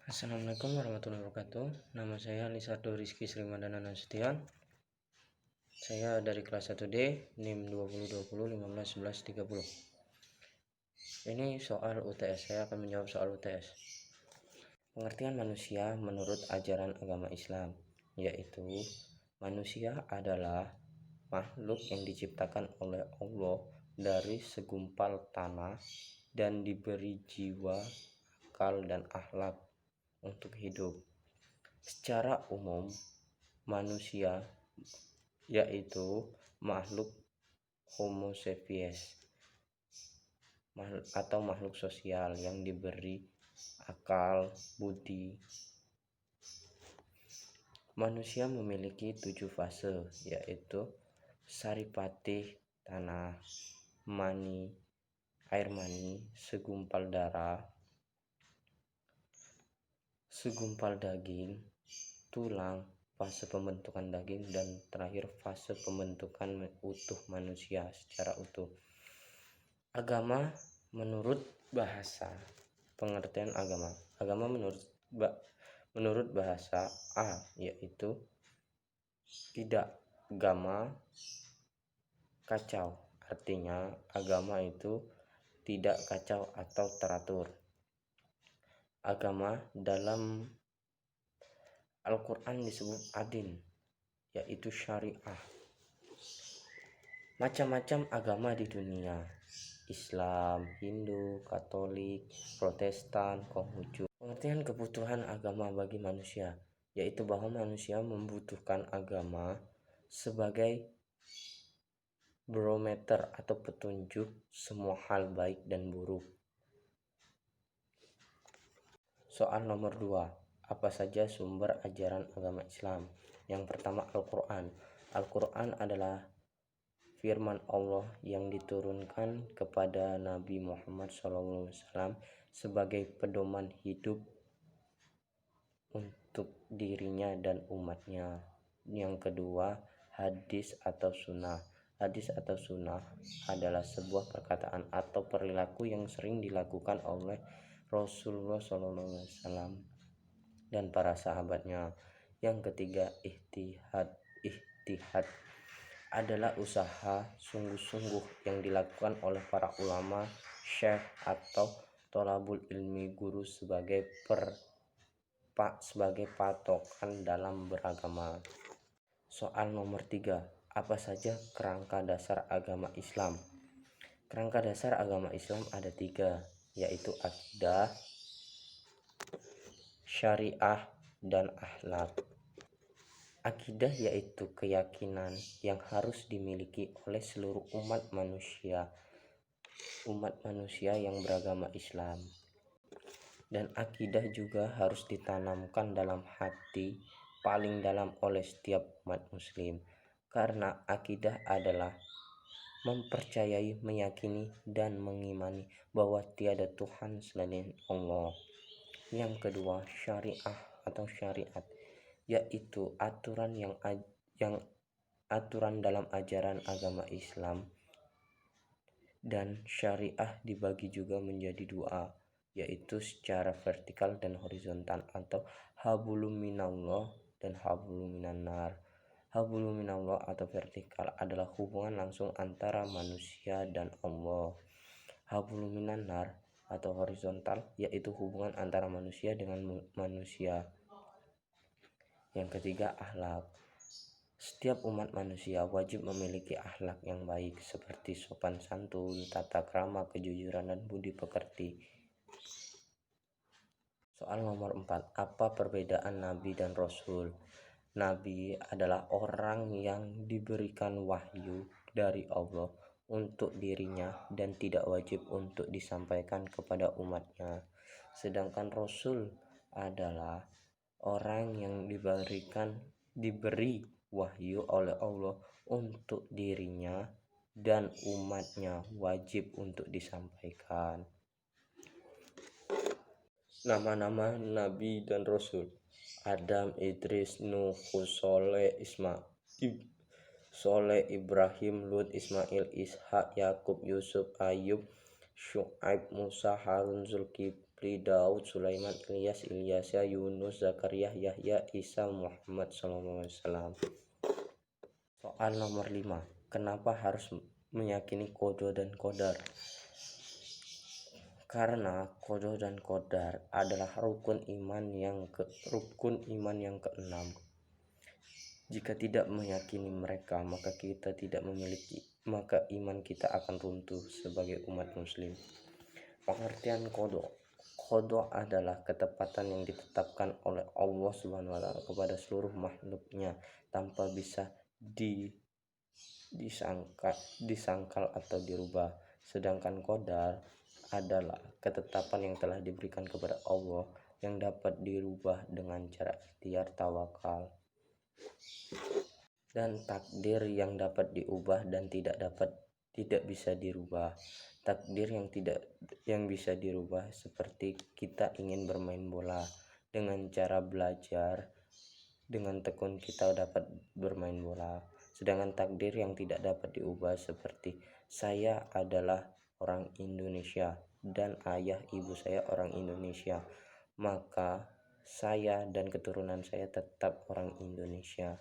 Assalamualaikum warahmatullahi wabarakatuh. Nama saya Lisardo Rizky Srimadana Nasution. Saya dari kelas 1D, NIM 2020151130. Ini soal UTS. Saya akan menjawab soal UTS. Pengertian manusia menurut ajaran agama Islam, yaitu manusia adalah makhluk yang diciptakan oleh Allah dari segumpal tanah dan diberi jiwa, akal, dan akhlak untuk hidup. Secara umum, manusia yaitu makhluk Homo sapiens atau makhluk sosial yang diberi akal, budi. Manusia memiliki 7 fase, yaitu saripati, tanah, mani, air mani, segumpal darah, segumpal daging, tulang, fase pembentukan daging, dan terakhir fase pembentukan utuh manusia secara utuh. Agama menurut bahasa. Pengertian agama. Agama menurut bahasa A, yaitu tidak agama kacau. Artinya agama itu tidak kacau atau teratur. Agama dalam Al-Quran disebut adin, yaitu syariah. Macam-macam agama di dunia: Islam, Hindu, Katolik, Protestan, Konghucu. Pengertian kebutuhan agama bagi manusia, yaitu bahwa manusia membutuhkan agama sebagai barometer atau petunjuk semua hal baik dan buruk. Soal nomor 2. Apa saja sumber ajaran agama Islam? Yang pertama, Al-Quran. Al-Quran adalah firman Allah yang diturunkan kepada Nabi Muhammad SAW sebagai pedoman hidup untuk dirinya dan umatnya. Yang kedua, hadis atau sunnah. Hadis atau sunnah adalah sebuah perkataan atau perilaku yang sering dilakukan oleh Rasulullah SAW dan para sahabatnya. Yang ketiga, Ihtihad adalah usaha sungguh-sungguh yang dilakukan oleh para ulama, syekh atau thalabul ilmi, guru sebagai patokan dalam beragama. Soal nomor 3. Apa saja kerangka dasar agama Islam? Kerangka dasar agama Islam ada 3, yaitu akidah, syariah, dan akhlak. Akidah yaitu keyakinan yang harus dimiliki oleh seluruh umat manusia yang beragama Islam. Dan akidah juga harus ditanamkan dalam hati paling dalam oleh setiap umat muslim, karena akidah adalah mempercayai, meyakini, dan mengimani bahwa tiada Tuhan selain Allah. Yang kedua, syariah atau syariat, yaitu aturan dalam ajaran agama Islam. Dan syariah dibagi juga menjadi 2, yaitu secara vertikal dan horizontal, atau hablum minallah dan hablum minannar. Hablum minallah atau vertikal adalah hubungan langsung antara manusia dan Allah. Hablum minannar atau horizontal yaitu hubungan antara manusia dengan manusia. Yang ketiga, akhlak. Setiap umat manusia wajib memiliki akhlak yang baik seperti sopan santun, tata krama, kejujuran, dan budi pekerti. Soal nomor 4. Apa perbedaan Nabi dan Rasul? Nabi adalah orang yang diberikan wahyu dari Allah untuk dirinya dan tidak wajib untuk disampaikan kepada umatnya. Sedangkan Rasul adalah orang yang diberi wahyu oleh Allah untuk dirinya dan umatnya, wajib untuk disampaikan. Nama-nama Nabi dan Rasul: Adam, Idris, Nuh, Soleh, Ibrahim, Lut, Ismail, Ishak, Yakub, Yusuf, Ayub, Syuaib, Musa, Harun, Zulkifli, Daud, Sulaiman, Ilyas, Ilyasa, Yunus, Zakaria, Yahya, Isa, Muhammad SAW. Soal nomor 5. Kenapa harus meyakini qada dan qadar? Karena qada dan qadar adalah rukun iman yang keenam. Jika tidak meyakini mereka, maka iman kita akan runtuh sebagai umat muslim. Pengertian qada. Qada adalah ketepatan yang ditetapkan oleh Allah Subhanahu wa taala kepada seluruh makhluknya tanpa bisa disangkal atau dirubah. Sedangkan qadar adalah ketetapan yang telah diberikan kepada Allah yang dapat dirubah dengan cara ikhtiar, tawakal, dan takdir yang dapat diubah dan tidak bisa dirubah. Takdir yang bisa dirubah seperti kita ingin bermain bola, dengan cara belajar dengan tekun kita dapat bermain bola. Sedangkan takdir yang tidak dapat diubah seperti saya adalah orang Indonesia dan ayah ibu saya orang Indonesia, maka saya dan keturunan saya tetap orang Indonesia.